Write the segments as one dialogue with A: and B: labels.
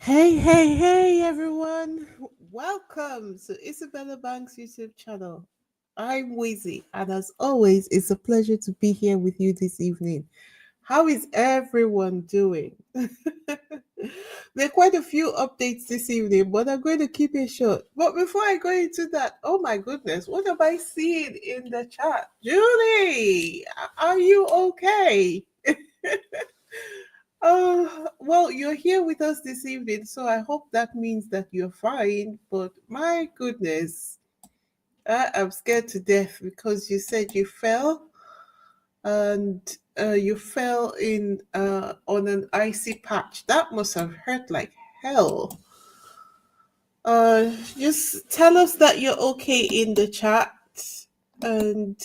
A: Hey, everyone. Welcome to Isabella Banks YouTube channel. I'm Wheezy, and as always, it's a pleasure to be here with you this evening. How is everyone doing? There are quite a few updates this evening, but I'm going to keep it short. But before I go into that, oh my goodness, what have I seen in the chat? Julie, are you okay? Oh, well, you're here with us this evening, so I hope that means that you're fine. But my goodness, I am scared to death because you said you fell and you fell in on an icy patch. That must have hurt like hell. Just tell us that you're okay in the chat, and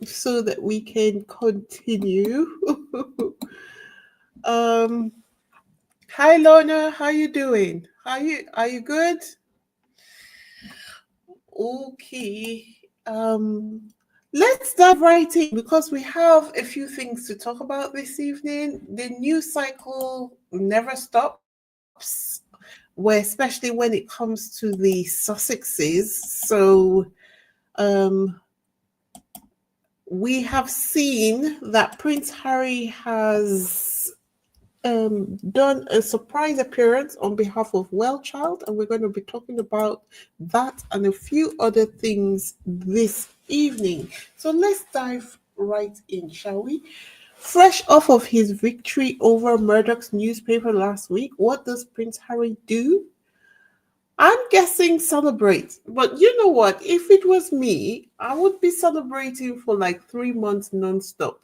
A: so that we can continue. um Hi Lorna, how you doing? Are you good? Okay. Let's dive right in because we have a few things to talk about this evening. The news cycle never stops, where especially when it comes to the Sussexes. So um we have seen that Prince Harry has done a surprise appearance on behalf of Wellchild, and we're going to be talking about that and a few other things this evening. So let's dive right in, shall we? Fresh off of his victory over Murdoch's newspaper last week, what does Prince Harry do? I'm guessing celebrate, but you know what? If it was me, I would be celebrating for like 3 months nonstop.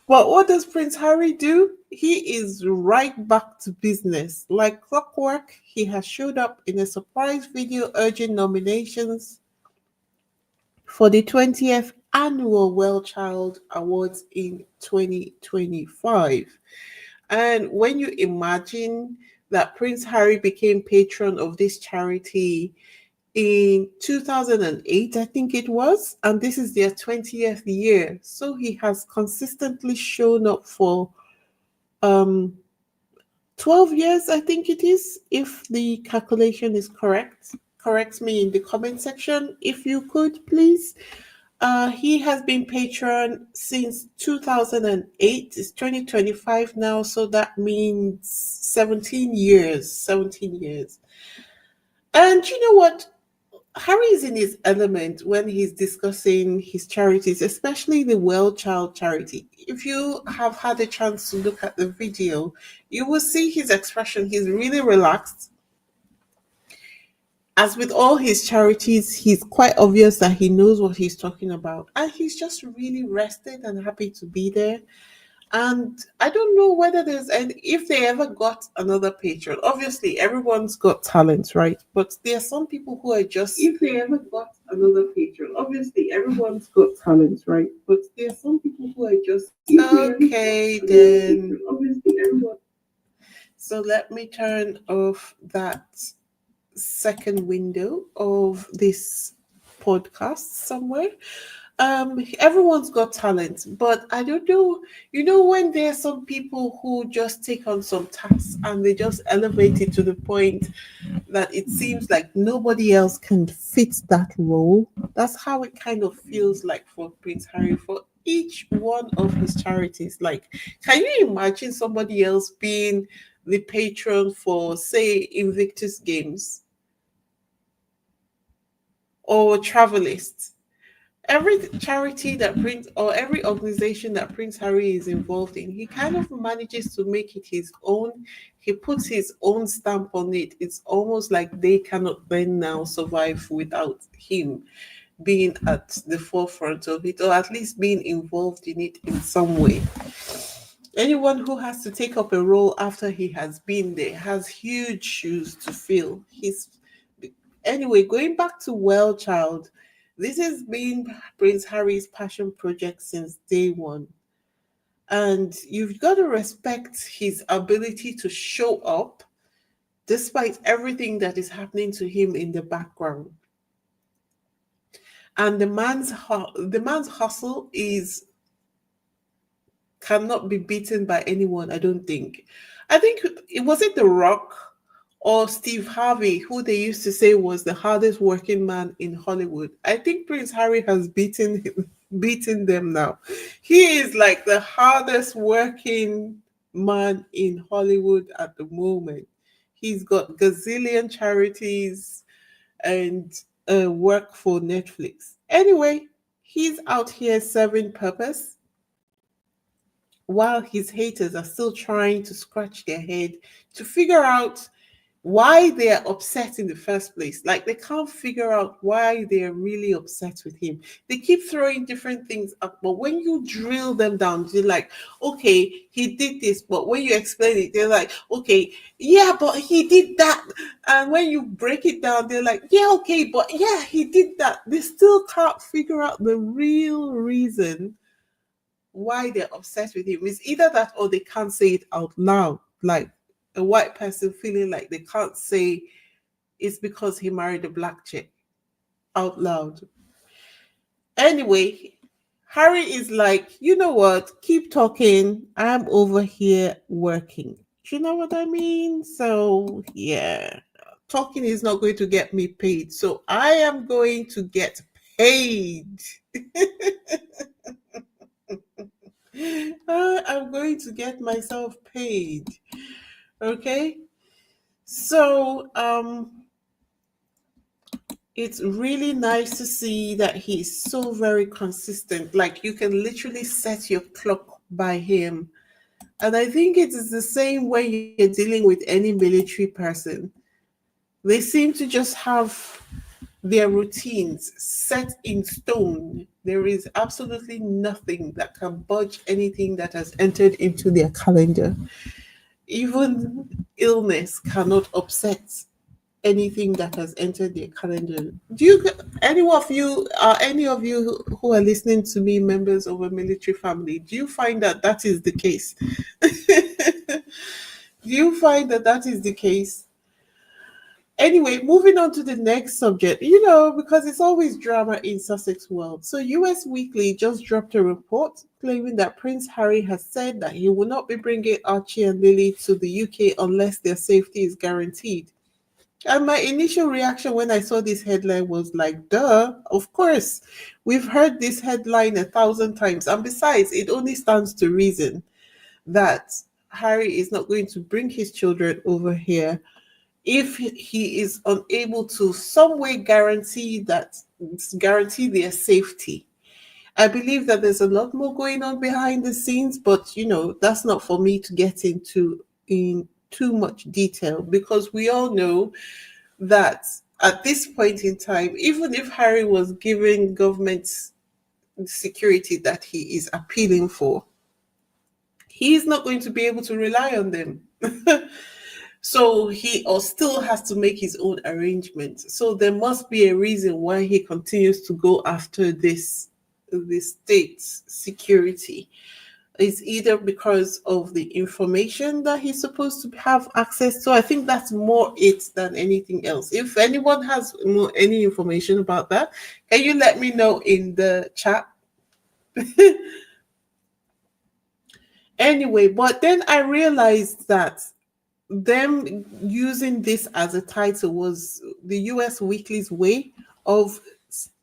A: But what does Prince Harry do? He is right back to business. Like clockwork, he has showed up in a surprise video urging nominations for the 20th annual Well Child Awards in 2025. And when you imagine that Prince Harry became patron of this charity in 2008, I think it was, and this is their 20th year. So he has consistently shown up for um 12 years, I think it is, if the calculation is correct. Correct me in the comment section if you could, please. He has been patron since 2008. It's 2025 now, so that means 17 years. 17 years. And you know what? Harry is in his element when he's discussing his charities, especially the Well Child charity. If you have had a chance to look at the video, you will see his expression. He's really relaxed. As with all his charities, he's quite obvious that he knows what he's talking about. And he's just really rested and happy to be there. And I don't know whether there's any, if they ever got another patron. Obviously, everyone's got talent, right? But there are some people who are just. If they ever got another patron, obviously, everyone's got talent, right? But there are some people who are just. Okay, then. Obviously, everyone. So let me turn off that second window of this podcast somewhere. Everyone's got talent, but I don't know. You know, when there are some people who just take on some tasks and they just elevate it to the point that it seems like nobody else can fit that role. That's how it kind of feels like for Prince Harry for each one of his charities. Like, can you imagine somebody else being the patron for, say, Invictus Games or Travelist? Every charity that Prince or every organization that Prince Harry is involved in, he kind of manages to make it his own. He puts his own stamp on it. It's almost like they cannot then now survive without him being at the forefront of it, or at least being involved in it in some way. Anyone who has to take up a role after he has been there has huge shoes to fill. He's Anyway, going back to Well Child, this has been Prince Harry's passion project since day one. And you've got to respect his ability to show up despite everything that is happening to him in the background. And the man's hustle is cannot be beaten by anyone, I don't think. I think it was it The Rock or Steve Harvey, who they used to say was the hardest working man in Hollywood. I think Prince Harry has beaten them now. He is like the hardest working man in Hollywood at the moment. He's got gazillion charities and work for Netflix. Anyway, he's out here serving purpose while his haters are still trying to scratch their head to figure out why they're upset in the first place. Like they can't figure out why they're really upset with him. They keep throwing different things up, but when you drill them down, they're like, okay, he did this, but when you explain it, they're like, okay, yeah, but he did that. And when you break it down, they're like, yeah, okay, but yeah, he did that. They still can't figure out the real reason why they're obsessed with him. It's either that or they can't say it out loud. Like a white person feeling like they can't say it's because he married a black chick out loud. Anyway, Harry is like, you know what? Keep talking. I'm over here working. Do you know what I mean? So, yeah, talking is not going to get me paid. So, I am going to get paid. I'm going to get myself paid. Okay? So, it's really nice to see that he's so very consistent. Like you can literally set your clock by him. And I think it is the same way you're dealing with any military person. They seem to just have their routines set in stone. There is absolutely nothing that can budge anything that has entered into their calendar. Even illness cannot upset anything that has entered their calendar. Do you, any of you who are listening to me, members of a military family, do you find that that is the case? Do you find that that is the case? Anyway, moving on to the next subject, because it's always drama in Sussex world. So US Weekly just dropped a report claiming that Prince Harry has said that he will not be bringing Archie and Lily to the UK unless their safety is guaranteed. And my initial reaction when I saw this headline was like, duh, of course. We've heard this headline 1,000 times. And besides, it only stands to reason that Harry is not going to bring his children over here if he is unable to some way guarantee their safety. I believe that there's a lot more going on behind the scenes, but that's not for me to get into in too much detail because we all know that at this point in time, even if Harry was given government security that he is appealing for, he is not going to be able to rely on them. So he or still has to make his own arrangements. So there must be a reason why he continues to go after this state's security. It's either because of the information that he's supposed to have access to. I think that's more it than anything else. If anyone has any information about that, can you let me know in the chat? Anyway, but then I realized that them using this as a title was the US Weekly's way of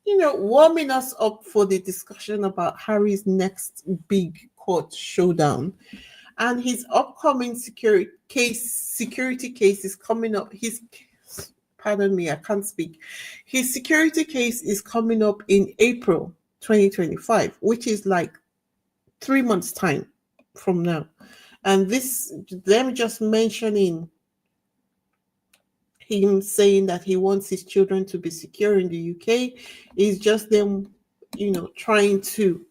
A: warming us up for the discussion about Harry's next big court showdown and his upcoming security case is coming up. Pardon me, I can't speak. His security case is coming up in April 2025, which is like 3 months time from now. And them just mentioning him saying that he wants his children to be secure in the UK is just them, trying to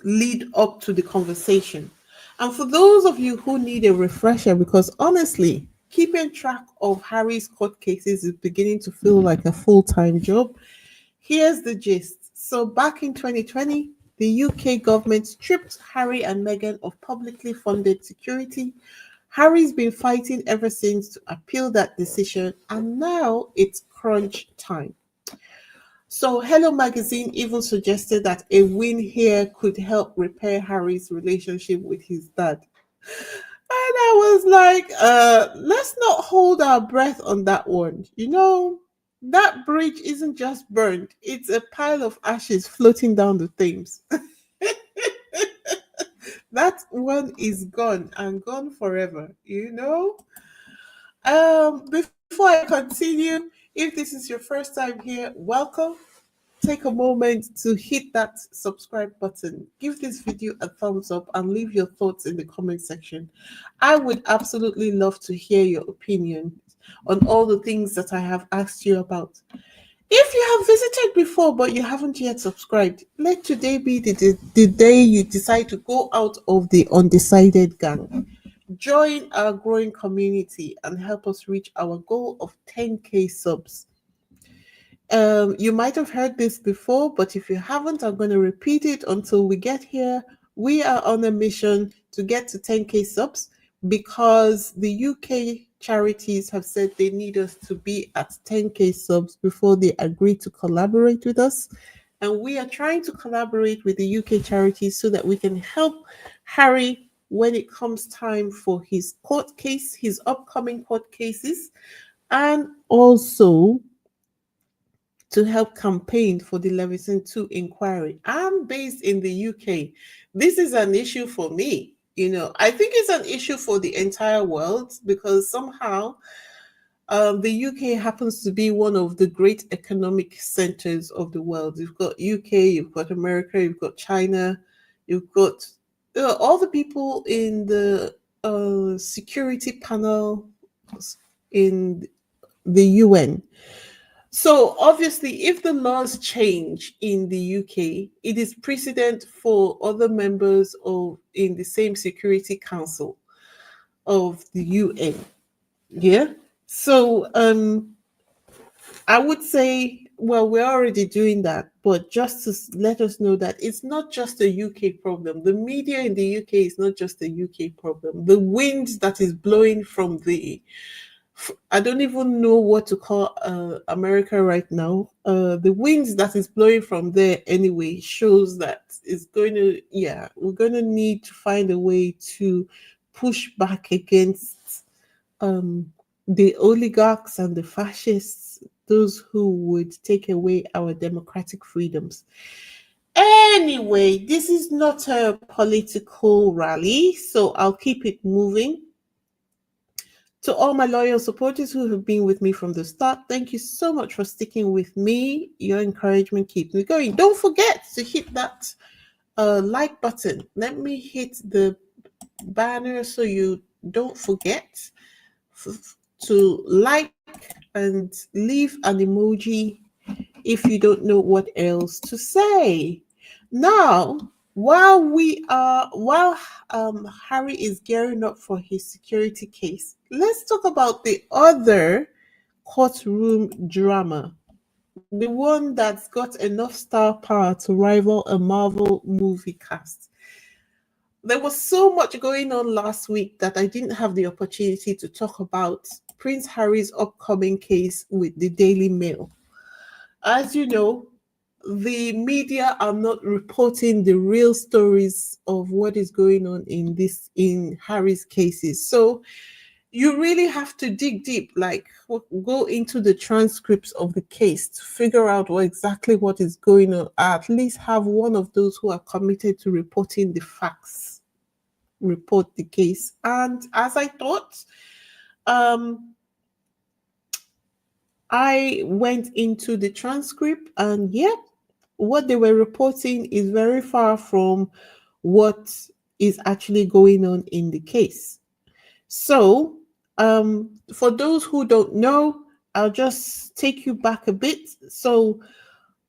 A: lead up to the conversation. And for those of you who need a refresher, because honestly, keeping track of Harry's court cases is beginning to feel like a full-time job. Here's the gist. So back in 2020, the UK government stripped Harry and Meghan of publicly funded security. Harry's been fighting ever since to appeal that decision, and now it's crunch time. So, Hello Magazine even suggested that a win here could help repair Harry's relationship with his dad. And I was like, let's not hold our breath on that one. That bridge isn't just burned, it's a pile of ashes floating down the Thames. That one is gone and gone forever. Before I continue, if this is your first time here, welcome. Take a moment to hit that subscribe button. Give this video a thumbs up and leave your thoughts in the comment section. I would absolutely love to hear your opinion on all the things that I have asked you about. If you have visited before but you haven't yet subscribed, let today be the day you decide to go out of the undecided gang. Join our growing community and help us reach our goal of 10K subs. You might have heard this before, but if you haven't, I'm going to repeat it until we get here. We are on a mission to get to 10K subs because the UK charities have said they need us to be at 10K subs before they agree to collaborate with us. And we are trying to collaborate with the UK charities so that we can help Harry when it comes time for his court case, his upcoming court cases, and also to help campaign for the Leveson 2 inquiry. I'm based in the UK. This is an issue for me. I think it's an issue for the entire world because somehow the UK happens to be one of the great economic centers of the world. You've got UK, you've got America, you've got China, you've got all the people in the security panel in the UN. So obviously, if the laws change in the UK, it is precedent for other members of in the same Security Council of the UN. Yeah. So I would say, well, we're already doing that, but just to let us know that it's not just a UK problem. The media in the UK is not just a UK problem. The wind that is blowing from I don't even know what to call America right now. The winds that is blowing from there anyway shows that it's going to, yeah, we're going to need to find a way to push back against the oligarchs and the fascists, those who would take away our democratic freedoms. Anyway, this is not a political rally, so I'll keep it moving. To all my loyal supporters who have been with me from the start, thank you so much for sticking with me. Your encouragement keeps me going. Don't forget to hit that like button. Let me hit the banner so you don't forget to like and leave an emoji if you don't know what else to say. Now, while Harry is gearing up for his security case, let's talk about the other courtroom drama, the one that's got enough star power to rival a Marvel movie cast. There was so much going on last week that I didn't have the opportunity to talk about Prince Harry's upcoming case with the Daily Mail. As you know, the media are not reporting the real stories of what is going on in Harry's cases. So you really have to dig deep, like go into the transcripts of the case to figure out exactly what is going on. At least have one of those who are committed to reporting the facts report the case. And as I thought, um, I went into the transcript, and yeah, what they were reporting is very far from what is actually going on in the case. So, for those who don't know, I'll just take you back a bit. So,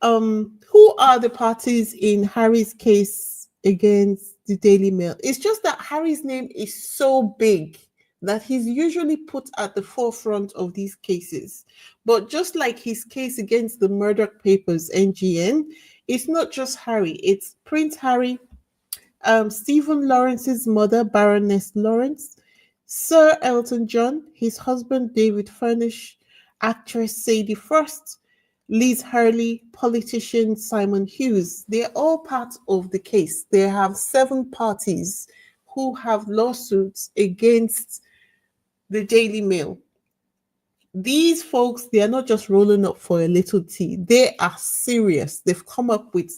A: who are the parties in Harry's case against the Daily Mail? It's just that Harry's name is so big that he's usually put at the forefront of these cases. But just like his case against the Murdoch papers, NGN, it's not just Harry, it's Prince Harry, Stephen Lawrence's mother, Baroness Lawrence, Sir Elton John, his husband, David Furnish, actress Sadie Frost, Liz Hurley, politician Simon Hughes. They're all part of the case. They have 7 parties who have lawsuits against the Daily Mail. These folks, they are not just rolling up for a little tea. They are serious. They've come up with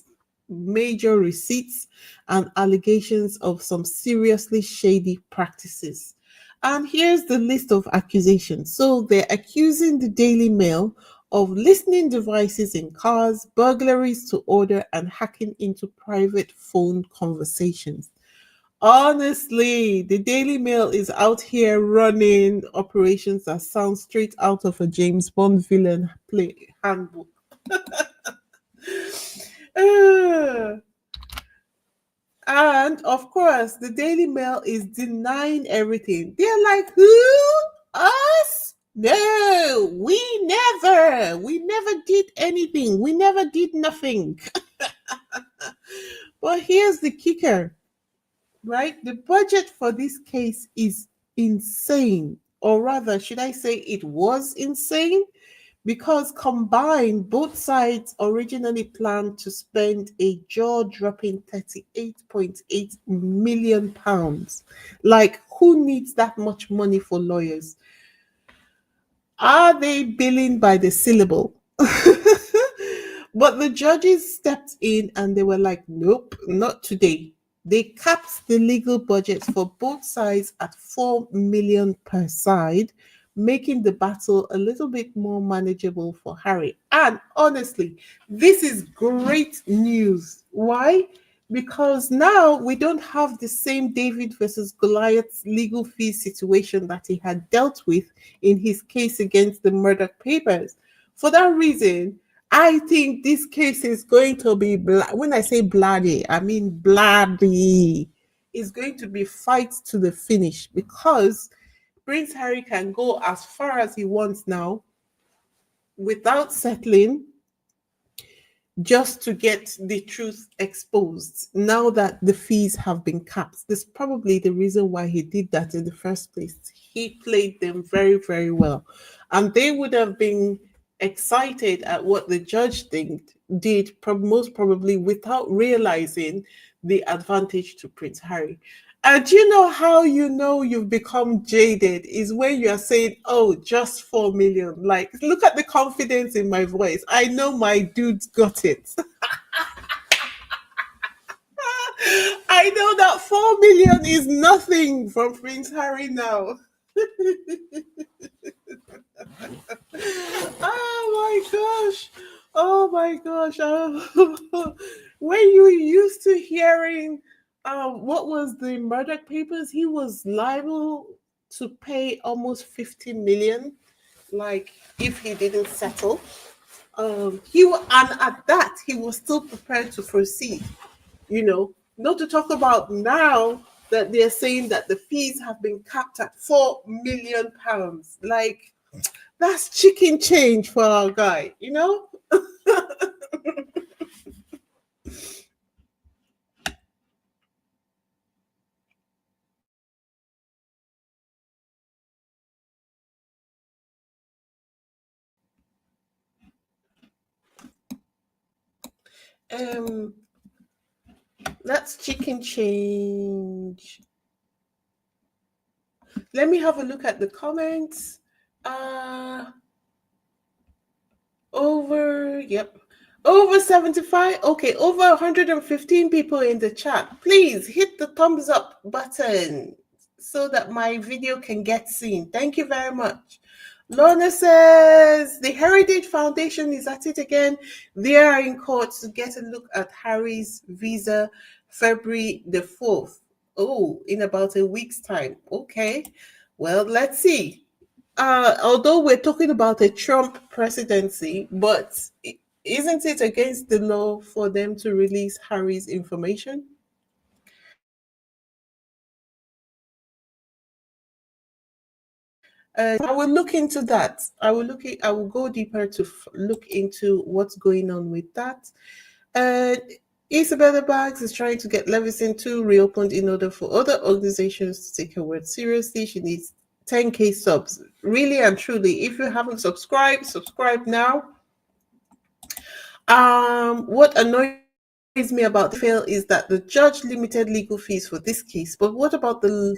A: major receipts and allegations of some seriously shady practices. And here's the list of accusations. So they're accusing the Daily Mail of listening devices in cars, burglaries to order, and hacking into private phone conversations. Honestly, the Daily Mail is out here running operations that sound straight out of a James Bond villain play handbook. Uh, and of course, the Daily Mail is denying everything. They're like, who? Us? No, we never did anything. We never did nothing. But here's the kicker, right? The budget for this case is insane, or rather, should I say it was insane? Because combined, both sides originally planned to spend a jaw dropping £38.8 million. Like, who needs that much money for lawyers? Are they billing by the syllable? But the judges stepped in and they were like, nope, not today. They capped the legal budgets for both sides at 4 million per side, making the battle a little bit more manageable for Harry. And honestly, this is great news. Why? Because now we don't have the same David versus Goliath legal fee situation that he had dealt with in his case against the Murdoch papers. For that reason, I think this case is going to be, when I say bloody, I mean bloody. It's going to be fight to the finish because Prince Harry can go as far as he wants now without settling, just to get the truth exposed now that the fees have been capped. That's probably the reason why he did that in the first place. He played them very, very well. And they would have been excited at what the judge did, most probably without realizing the advantage to Prince Harry. And you know how you know you've become jaded is when you are saying, oh, just 4 million. Like, look at the confidence in my voice. I know my dude's got it. I know that 4 million is nothing from Prince Harry now. Oh my gosh. Oh my gosh. When you used to hearing what was the Murdoch papers, he was liable to pay almost 50 million, like if he didn't settle. And at that he was still prepared to proceed, not to talk about now that they're saying that the fees have been capped at £4 million. Like, that's chicken change for our guy. Um, that's chicken change. Let me have a look at the comments. Uh yep. Over 75. Okay, over 115 people in the chat. Please hit the thumbs up button so that my video can get seen. Thank you very much. Lorna says the Heritage Foundation is at it again. They are in court to get a look at Harry's visa February the 4th. Oh, in about a week's time. Okay. Well, let's see. Although we're talking about a Trump presidency, but isn't it against the law for them to release Harry's information? I will look into that. I will go deeper to look into what's going on with that. Uh, Isabella Bags is trying to get Levison 2 reopened in order for other organizations to take her word seriously. She needs 10K subs. Really and truly, if you haven't subscribed, subscribe now. What annoys me about the fail is that the judge limited legal fees for this case. But what about the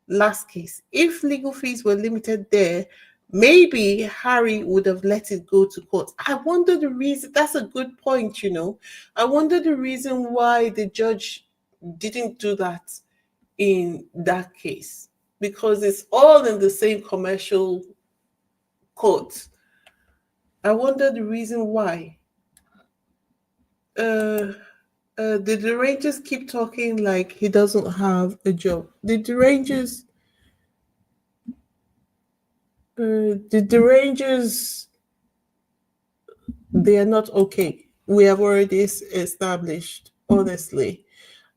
A: last case? If legal fees were limited there, maybe Harry would have let it go to court. I wonder the reason. That's a good point, you know. I wonder the reason why the judge didn't do that in that case, because it's all in the same commercial court. I wonder the reason why. Uh, did the Rangers keep talking like he doesn't have a job? Did the Rangers, they are not okay. We have already established, honestly.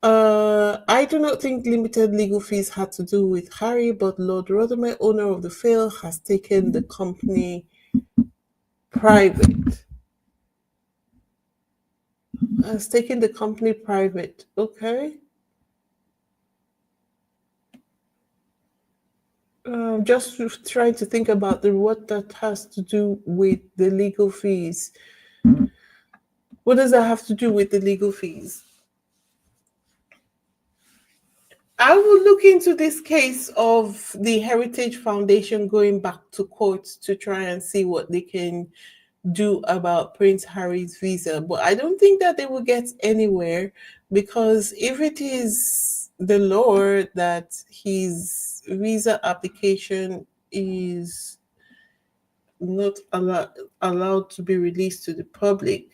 A: I do not think limited legal fees had to do with Harry, but Lord Rothermere, owner of the fail, private. Has taken the company private. Okay. Just trying to think about the what that has to do with the legal fees. What does that have to do with the legal fees? I will look into this case of the Heritage Foundation going back to court to try and see what they can do about Prince Harry's visa. But I don't think that they will get anywhere, because if it is the law that his visa application is not allowed to be released to the public,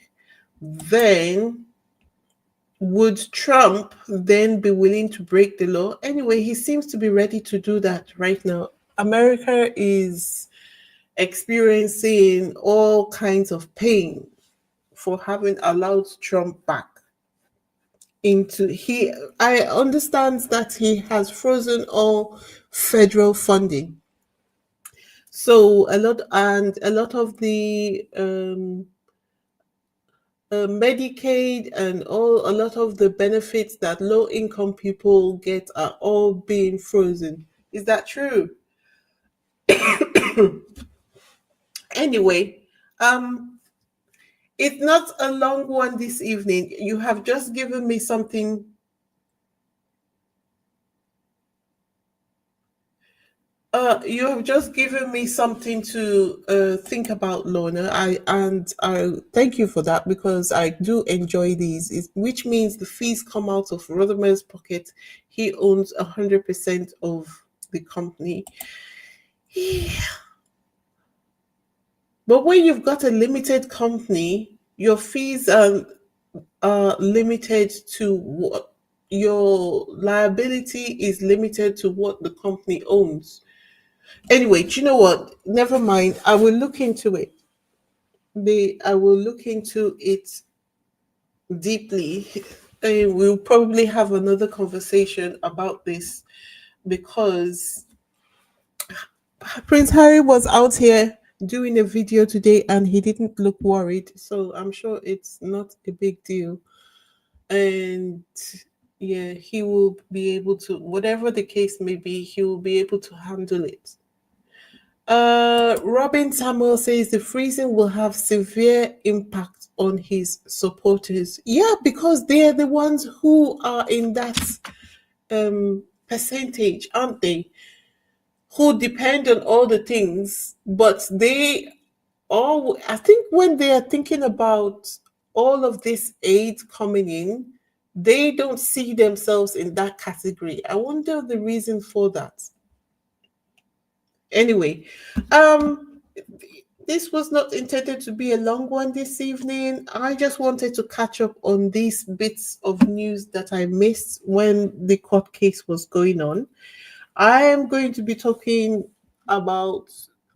A: then would Trump then be willing to break the law? Anyway, he seems to be ready to do that right now. America is experiencing all kinds of pain for having allowed Trump back into he I understand that he has frozen all federal funding. So a lot of the Medicaid and a lot of the benefits that low income people get are all being frozen. Is that true? Anyway, um, it's not a long one this evening. You have just given me something. You have just given me something to think about, Lorna. I thank you for that, because I do enjoy these. Which means the fees come out of Rothermer's pocket. He owns 100% of the company. But when you've got a limited company, your fees are limited to what your liability is limited to what the company owns. Anyway, do you know what? Never mind. I will look into it. I will look into it deeply. And we'll probably have another conversation about this, because Prince Harry was out here doing a video today and he didn't look worried. So I'm sure it's not a big deal. And yeah, he will be able to, whatever the case may be, he will be able to handle it. Robin Samuel says the freezing will have severe impact on his supporters. Yeah, because they're the ones who are in that percentage, aren't they? Who depend on all the things, but they all, I think when they are thinking about all of this aid coming in, they don't see themselves in that category. I wonder the reason for that. Anyway, um, this was not intended to be a long one this evening. I just wanted to catch up on these bits of news that I missed when the court case was going on. I am going to be talking about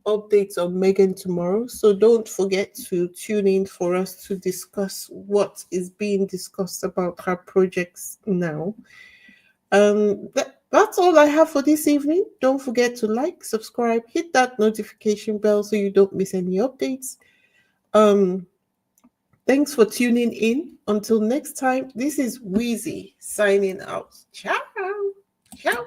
A: updates on Meghan tomorrow, so don't forget to tune in for us to discuss what is being discussed about her projects now. That's all I have for this evening. Don't forget to like, subscribe, hit that notification bell so you don't miss any updates. Um, Thanks for tuning in. Until next time, this is Wheezy signing out. Ciao. Ciao.